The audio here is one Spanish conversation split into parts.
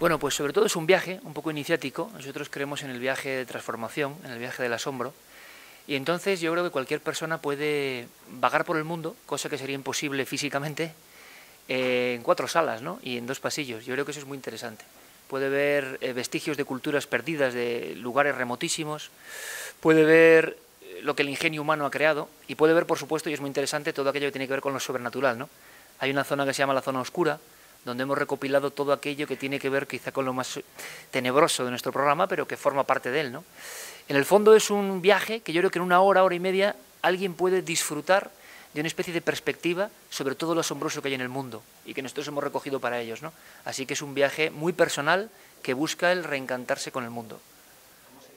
Bueno, pues sobre todo es un viaje un poco iniciático. Nosotros creemos en el viaje de transformación, en el viaje del asombro. Y entonces yo creo que cualquier persona puede vagar por el mundo, cosa que sería imposible físicamente, en 4 salas, ¿no? Y en 2 pasillos. Yo creo que eso es muy interesante. Puede ver vestigios de culturas perdidas de lugares remotísimos, puede ver lo que el ingenio humano ha creado y puede ver, por supuesto, y es muy interesante, todo aquello que tiene que ver con lo sobrenatural, ¿no? Hay una zona que se llama la zona oscura, donde hemos recopilado todo aquello que tiene que ver quizá con lo más tenebroso de nuestro programa, pero que forma parte de él, ¿no? En el fondo es un viaje que yo creo que en 1 hora, hora y media, alguien puede disfrutar de una especie de perspectiva sobre todo lo asombroso que hay en el mundo y que nosotros hemos recogido para ellos, ¿no? Así que es un viaje muy personal que busca el reencantarse con el mundo.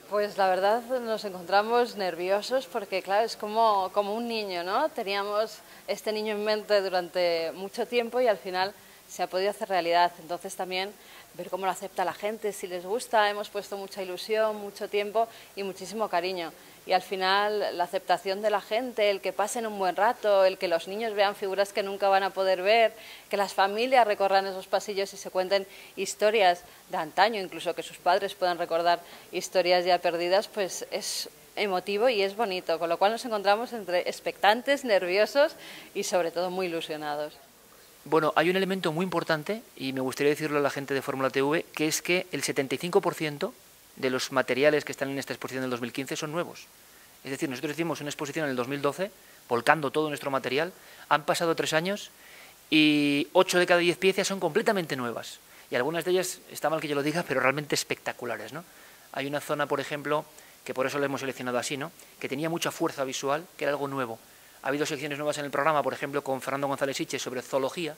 Pues la verdad nos encontramos nerviosos porque, claro, es como un niño, ¿no? Teníamos este niño en mente durante mucho tiempo y al final se ha podido hacer realidad. Entonces también ver cómo lo acepta la gente, si les gusta, hemos puesto mucha ilusión, mucho tiempo y muchísimo cariño. Y al final la aceptación de la gente, el que pasen un buen rato, el que los niños vean figuras que nunca van a poder ver, que las familias recorran esos pasillos y se cuenten historias de antaño, incluso que sus padres puedan recordar historias ya perdidas, pues es emotivo y es bonito, con lo cual nos encontramos entre expectantes, nerviosos y sobre todo muy ilusionados. Bueno, hay un elemento muy importante, y me gustaría decirlo a la gente de Fórmula TV, que es que el 75% de los materiales que están en esta exposición del 2015 son nuevos. Es decir, nosotros hicimos una exposición en el 2012, volcando todo nuestro material, han pasado 3 años y 8 de cada 10 piezas son completamente nuevas. Y algunas de ellas, está mal que yo lo diga, pero realmente espectaculares, ¿no? Hay una zona, por ejemplo, que por eso la hemos seleccionado así, ¿no?, que tenía mucha fuerza visual, que era algo nuevo. Ha habido secciones nuevas en el programa, por ejemplo, con Fernando González Siche sobre zoología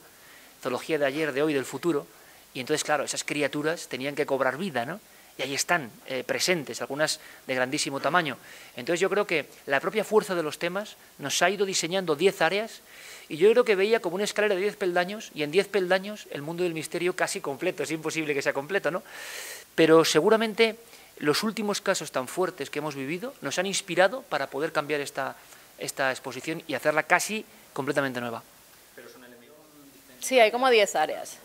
de ayer, de hoy, del futuro, y entonces, claro, esas criaturas tenían que cobrar vida, ¿no? Y ahí están, presentes, algunas de grandísimo tamaño. Entonces yo creo que la propia fuerza de los temas nos ha ido diseñando 10 áreas, y yo creo que veía como una escalera de 10 peldaños, y en 10 peldaños el mundo del misterio casi completo, es imposible que sea completo, ¿no? Pero seguramente los últimos casos tan fuertes que hemos vivido nos han inspirado para poder cambiar esta exposición y hacerla casi completamente nueva. Sí, hay como 10 áreas.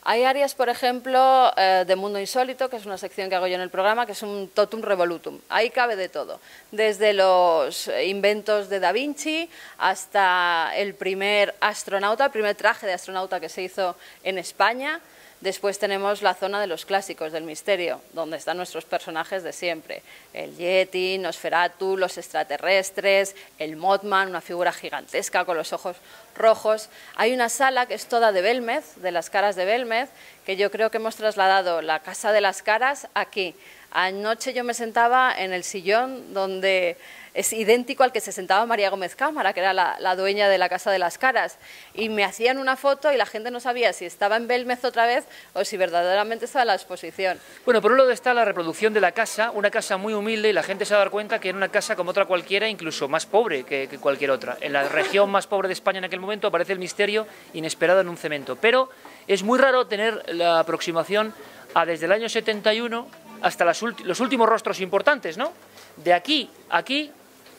Hay áreas, por ejemplo, de Mundo Insólito, que es una sección que hago yo en el programa, que es un totum revolutum. Ahí cabe de todo, desde los inventos de Da Vinci hasta el primer astronauta, el primer traje de astronauta que se hizo en España. Después tenemos la zona de los clásicos del misterio, donde están nuestros personajes de siempre. El Yeti, Nosferatu, los extraterrestres, el Mothman, una figura gigantesca con los ojos rojos. Hay una sala que es toda de Belmez, de las caras de Belmez, que yo creo que hemos trasladado la casa de las caras aquí. Anoche yo me sentaba en el sillón donde es idéntico al que se sentaba María Gómez Cámara, que era la dueña de la Casa de las Caras, y me hacían una foto y la gente no sabía si estaba en Belmez otra vez o si verdaderamente estaba en la exposición. Bueno, por un lado está la reproducción de la casa, una casa muy humilde, y la gente se va a dar cuenta que era una casa como otra cualquiera, incluso más pobre que cualquier otra. En la región más pobre de España en aquel momento aparece el misterio inesperado en un cemento, pero es muy raro tener la aproximación a desde el año 71 hasta los últimos rostros importantes, ¿no? De aquí a aquí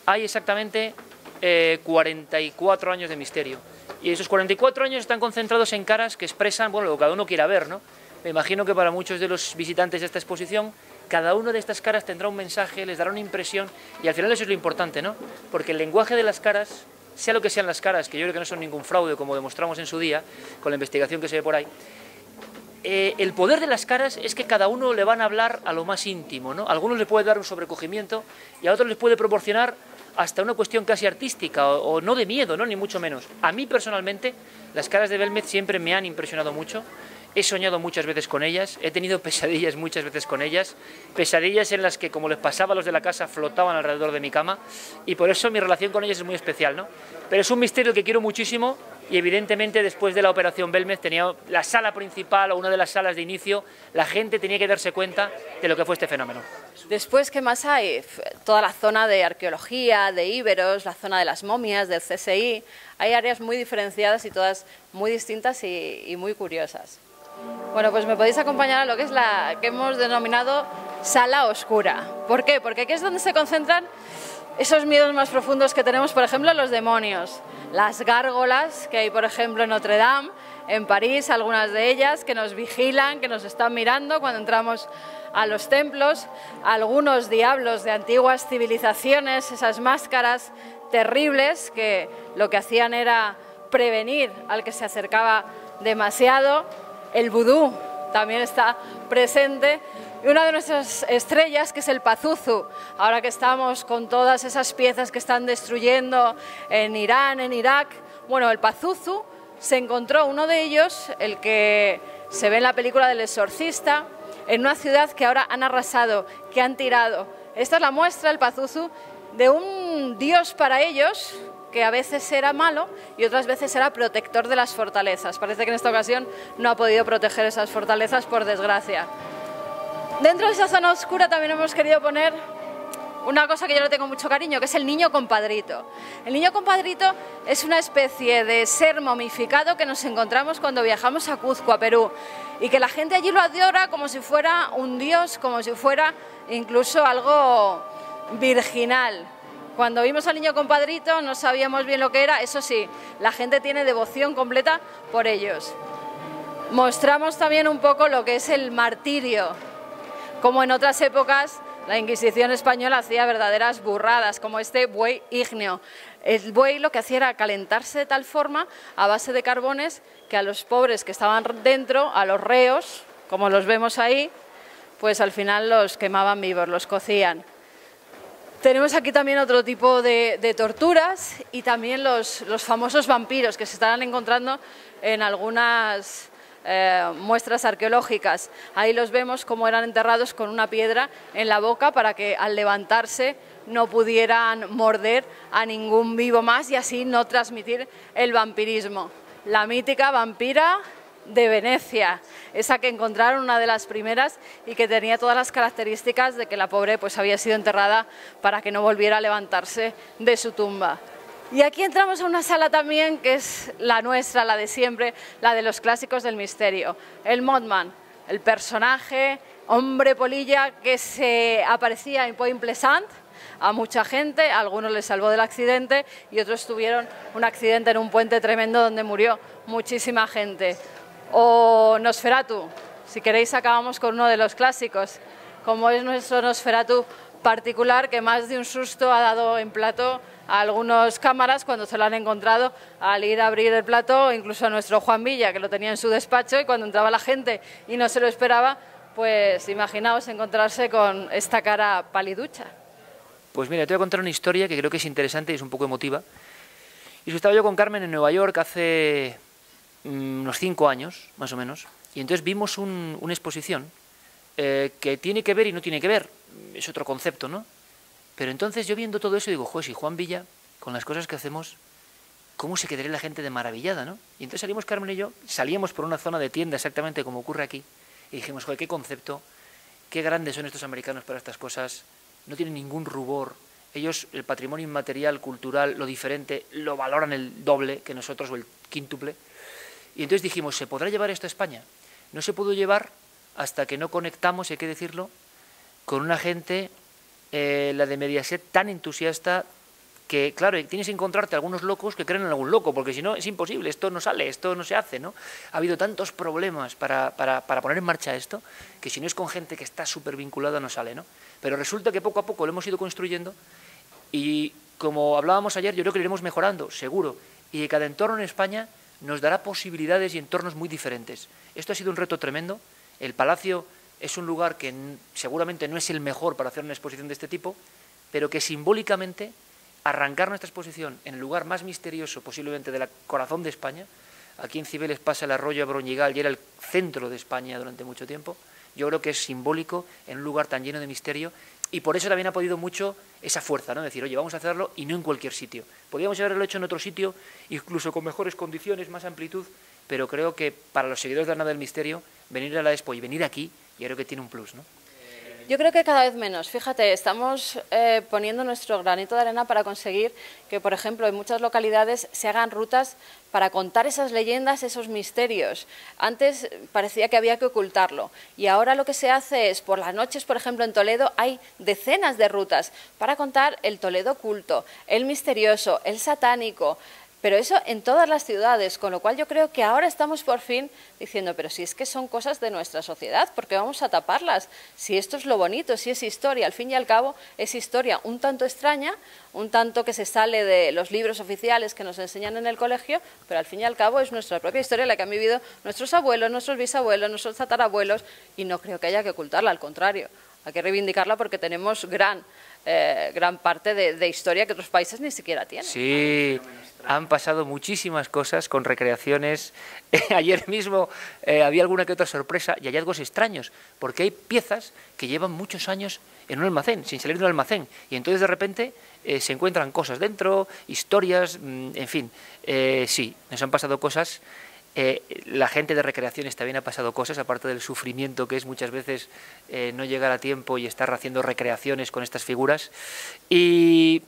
hay exactamente 44 años de misterio. Y esos 44 años están concentrados en caras que expresan, bueno, lo que cada uno quiera ver, ¿no? Me imagino que para muchos de los visitantes de esta exposición, cada una de estas caras tendrá un mensaje, les dará una impresión, y al final eso es lo importante, ¿no? Porque el lenguaje de las caras, sea lo que sean las caras, que yo creo que no son ningún fraude, como demostramos en su día, con la investigación que se ve por ahí, el poder de las caras es que cada uno le van a hablar a lo más íntimo, ¿no? A algunos les puede dar un sobrecogimiento y a otros les puede proporcionar hasta una cuestión casi artística o no de miedo, ¿no?, ni mucho menos. A mí personalmente las caras de Belmez siempre me han impresionado mucho. He soñado muchas veces con ellas, he tenido pesadillas muchas veces con ellas, pesadillas en las que, como les pasaba a los de la casa, flotaban alrededor de mi cama, y por eso mi relación con ellas es muy especial, ¿no? Pero es un misterio que quiero muchísimo, y evidentemente después de la operación Belmez tenía la sala principal o una de las salas de inicio, la gente tenía que darse cuenta de lo que fue este fenómeno. Después, ¿qué más hay? Toda la zona de arqueología, de íberos, la zona de las momias, del CSI. Hay áreas muy diferenciadas y todas muy distintas y muy curiosas. Bueno, pues me podéis acompañar a lo que es la que hemos denominado sala oscura. ¿Por qué? Porque aquí es donde se concentran esos miedos más profundos que tenemos, por ejemplo, los demonios, las gárgolas que hay, por ejemplo, en Notre Dame, en París, algunas de ellas, que nos vigilan, que nos están mirando cuando entramos a los templos, algunos diablos de antiguas civilizaciones, esas máscaras terribles que lo que hacían era prevenir al que se acercaba demasiado. El vudú también está presente. Y una de nuestras estrellas, que es el Pazuzu, ahora que estamos con todas esas piezas que están destruyendo en Irán, en Irak, bueno, el Pazuzu se encontró uno de ellos, el que se ve en la película del Exorcista, en una ciudad que ahora han arrasado, que han tirado. Esta es la muestra, el Pazuzu, de un dios para ellos, que a veces era malo y otras veces era protector de las fortalezas. Parece que en esta ocasión no ha podido proteger esas fortalezas, por desgracia. Dentro de esa zona oscura también hemos querido poner una cosa que yo le tengo mucho cariño, que es el niño compadrito. El niño compadrito es una especie de ser momificado que nos encontramos cuando viajamos a Cuzco, a Perú, y que la gente allí lo adora como si fuera un dios, como si fuera incluso algo virginal. Cuando vimos al niño compadrito no sabíamos bien lo que era, eso sí, la gente tiene devoción completa por ellos. Mostramos también un poco lo que es el martirio, como en otras épocas la Inquisición española hacía verdaderas burradas, como este buey ígneo. El buey lo que hacía era calentarse de tal forma, a base de carbones, que a los pobres que estaban dentro, a los reos, como los vemos ahí, pues al final los quemaban vivos, los cocían. Tenemos aquí también otro tipo de torturas y también los famosos vampiros que se estarán encontrando en algunas muestras arqueológicas. Ahí los vemos como eran enterrados con una piedra en la boca para que al levantarse no pudieran morder a ningún vivo más y así no transmitir el vampirismo. La mítica vampira de Venecia, esa que encontraron, una de las primeras, y que tenía todas las características de que la pobre pues había sido enterrada para que no volviera a levantarse de su tumba. Y aquí entramos a una sala también que es la nuestra, la de siempre, la de los clásicos del misterio. El Mothman, el personaje, hombre polilla que se aparecía en Point Pleasant a mucha gente, a algunos les salvó del accidente y otros tuvieron un accidente en un puente tremendo donde murió muchísima gente. O Nosferatu, si queréis acabamos con uno de los clásicos, como es nuestro Nosferatu particular, que más de un susto ha dado en plató a algunos cámaras cuando se lo han encontrado al ir a abrir el plató, incluso a nuestro Juan Villa, que lo tenía en su despacho, y cuando entraba la gente y no se lo esperaba, pues imaginaos encontrarse con esta cara paliducha. Pues mira, te voy a contar una historia que creo que es interesante y es un poco emotiva. Y estaba yo con Carmen en Nueva York hace unos 5 años, más o menos, y entonces vimos una exposición que tiene que ver y no tiene que ver, es otro concepto, ¿no? Pero entonces yo viendo todo eso digo, joder, si Juan Villa, con las cosas que hacemos, ¿cómo se quedaría la gente de maravillada, no? Y entonces salimos Carmen y yo, salíamos por una zona de tienda exactamente como ocurre aquí, y dijimos, joder, qué concepto, qué grandes son estos americanos para estas cosas, no tienen ningún rubor, ellos el patrimonio inmaterial, cultural, lo diferente, lo valoran el doble que nosotros o el quíntuple. Y entonces dijimos, ¿se podrá llevar esto a España? No se pudo llevar hasta que no conectamos, hay que decirlo, con una gente, la de Mediaset, tan entusiasta que, claro, tienes que encontrarte algunos locos que creen en algún loco, porque si no es imposible, esto no sale, esto no se hace, ¿no? Ha habido tantos problemas para poner en marcha esto, que si no es con gente que está súper vinculada no sale, ¿no? Pero resulta que poco a poco lo hemos ido construyendo y, como hablábamos ayer, yo creo que lo iremos mejorando, seguro, y que cada entorno en España nos dará posibilidades y entornos muy diferentes. Esto ha sido un reto tremendo. El Palacio es un lugar que seguramente no es el mejor para hacer una exposición de este tipo, pero que simbólicamente arrancar nuestra exposición en el lugar más misterioso posiblemente del corazón de España, aquí en Cibeles pasa el arroyo Broñigal y era el centro de España durante mucho tiempo, yo creo que es simbólico en un lugar tan lleno de misterio y por eso también ha podido mucho esa fuerza, ¿no? Decir, oye, vamos a hacerlo y no en cualquier sitio. Podríamos haberlo hecho en otro sitio, incluso con mejores condiciones, más amplitud, pero creo que para los seguidores de la Nave del Misterio, venir a la Expo y venir aquí, yo creo que tiene un plus, ¿no? Yo creo que cada vez menos. Fíjate, estamos poniendo nuestro granito de arena para conseguir que, por ejemplo, en muchas localidades se hagan rutas para contar esas leyendas, esos misterios. Antes parecía que había que ocultarlo y ahora lo que se hace es, por las noches, por ejemplo, en Toledo hay decenas de rutas para contar el Toledo oculto, el misterioso, el satánico, Pero eso en todas las ciudades, con lo cual yo creo que ahora estamos por fin diciendo, pero si es que son cosas de nuestra sociedad, ¿por qué vamos a taparlas? Si esto es lo bonito, si es historia, al fin y al cabo es historia un tanto extraña, un tanto que se sale de los libros oficiales que nos enseñan en el colegio, pero al fin y al cabo es nuestra propia historia la que han vivido nuestros abuelos, nuestros bisabuelos, nuestros tatarabuelos, y no creo que haya que ocultarla, al contrario, hay que reivindicarla porque tenemos gran parte de historia que otros países ni siquiera tienen. Sí, han pasado muchísimas cosas con recreaciones. Ayer mismo había alguna que otra sorpresa y hallazgos extraños, porque hay piezas que llevan muchos años en un almacén, sin salir de un almacén, y entonces de repente se encuentran cosas dentro, historias, en fin, sí, nos han pasado cosas. La gente de recreaciones también ha pasado cosas, aparte del sufrimiento que es muchas veces no llegar a tiempo y estar haciendo recreaciones con estas figuras. Y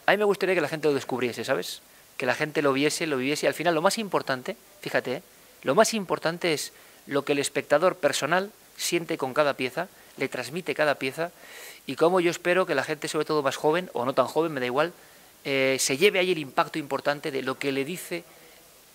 a mí me gustaría que la gente lo descubriese, ¿sabes? Que la gente lo viese, lo viviese. Y al final lo más importante, fíjate, lo más importante es lo que el espectador personal siente con cada pieza, le transmite cada pieza, y cómo yo espero que la gente, sobre todo más joven, o no tan joven, me da igual, se lleve ahí el impacto importante de lo que le dice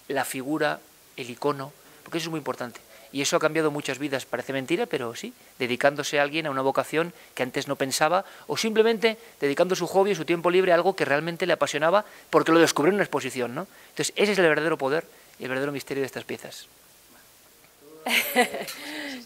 la figura, el icono, porque eso es muy importante. Y eso ha cambiado muchas vidas, parece mentira, pero sí, dedicándose a alguien a una vocación que antes no pensaba, o simplemente dedicando su hobby, su tiempo libre a algo que realmente le apasionaba, porque lo descubrió en una exposición, ¿no? Entonces, ese es el verdadero poder y el verdadero misterio de estas piezas.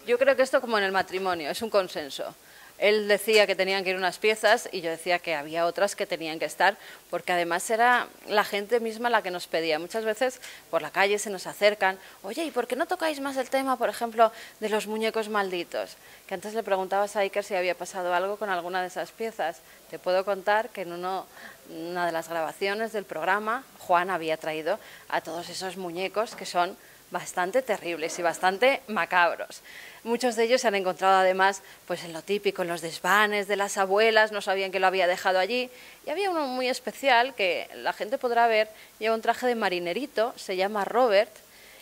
Yo creo que esto, como en el matrimonio, es un consenso. Él decía que tenían que ir unas piezas y yo decía que había otras que tenían que estar, porque además era la gente misma la que nos pedía. Muchas veces por la calle se nos acercan, oye, ¿y por qué no tocáis más el tema, por ejemplo, de los muñecos malditos? Que antes le preguntabas a Iker si había pasado algo con alguna de esas piezas. Te puedo contar que en una de las grabaciones del programa, Juan había traído a todos esos muñecos que son bastante terribles y bastante macabros. Muchos de ellos se han encontrado además pues en lo típico, en los desvanes de las abuelas, no sabían que lo había dejado allí. Y había uno muy especial que la gente podrá ver, lleva un traje de marinerito, se llama Robert,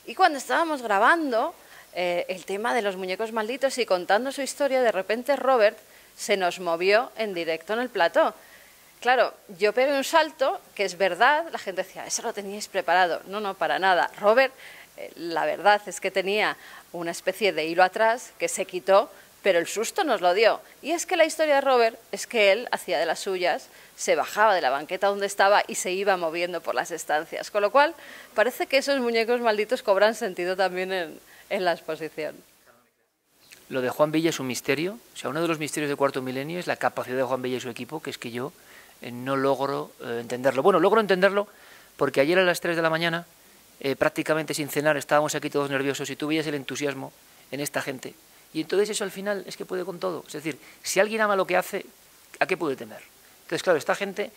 y cuando estábamos grabando el tema de los muñecos malditos y contando su historia, de repente Robert se nos movió en directo en el plató. Claro, yo pegué un salto, que es verdad, la gente decía, eso lo teníais preparado. No, no, para nada. Robert, la verdad es que tenía una especie de hilo atrás que se quitó, pero el susto nos lo dio. Y es que la historia de Robert es que él hacía de las suyas, se bajaba de la banqueta donde estaba y se iba moviendo por las estancias. Con lo cual, parece que esos muñecos malditos cobran sentido también en la exposición. Lo de Juan Villa es un misterio. O sea, uno de los misterios del cuarto milenio es la capacidad de Juan Villa y su equipo, que es que yo no logro entenderlo. Bueno, logro entenderlo porque ayer a las 3 de la mañana, prácticamente sin cenar, estábamos aquí todos nerviosos y tú veías el entusiasmo en esta gente. Y entonces eso al final es que puede con todo. Es decir, si alguien ama lo que hace, ¿a qué puede temer? Entonces, claro, esta gente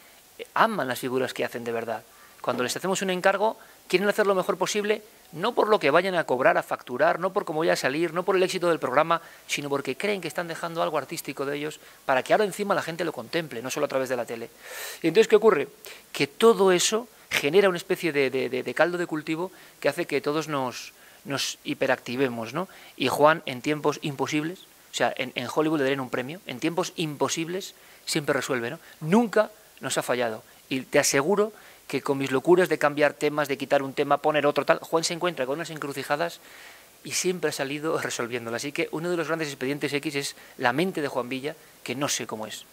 ama las figuras que hacen de verdad. Cuando les hacemos un encargo, quieren hacer lo mejor posible, no por lo que vayan a cobrar, a facturar, no por cómo vaya a salir, no por el éxito del programa, sino porque creen que están dejando algo artístico de ellos para que ahora encima la gente lo contemple, no solo a través de la tele. Y entonces, ¿qué ocurre? Que todo eso genera una especie de caldo de cultivo que hace que todos nos hiperactivemos, ¿no? Y Juan, en tiempos imposibles, o sea, en Hollywood le darían un premio, en tiempos imposibles siempre resuelve, ¿no? Nunca nos ha fallado. Y te aseguro que con mis locuras de cambiar temas, de quitar un tema, poner otro tal, Juan se encuentra con unas encrucijadas y siempre ha salido resolviéndolas. Así que uno de los grandes expedientes X es la mente de Juan Villa, que no sé cómo es.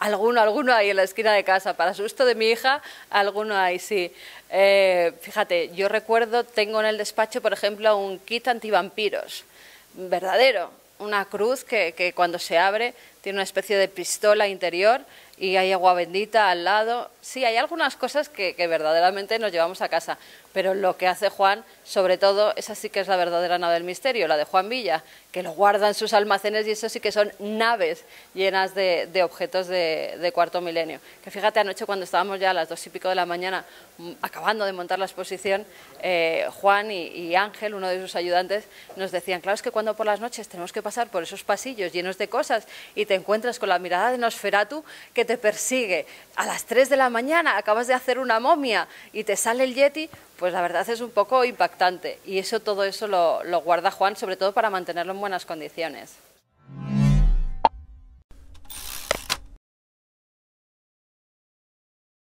Alguno hay en la esquina de casa, para susto de mi hija, alguno hay, sí. Fíjate, yo recuerdo, tengo en el despacho, por ejemplo, un kit antivampiros, verdadero, una cruz que cuando se abre tiene una especie de pistola interior y hay agua bendita al lado. Sí, hay algunas cosas que verdaderamente nos llevamos a casa, pero lo que hace Juan, sobre todo, esa sí que es la verdadera nave del misterio, la de Juan Villa, que lo guarda en sus almacenes y eso sí que son naves llenas de objetos de cuarto milenio. Que fíjate, anoche cuando estábamos ya a las 2:00 de la mañana acabando de montar la exposición, Juan y Ángel, uno de sus ayudantes, nos decían, claro, es que cuando por las noches tenemos que pasar por esos pasillos llenos de cosas y te encuentras con la mirada de Nosferatu que te persigue a las 3 de la mañana, acabas de hacer una momia y te sale el Yeti, pues la verdad es un poco impactante y todo eso lo guarda Juan, sobre todo para mantenerlo en buenas condiciones.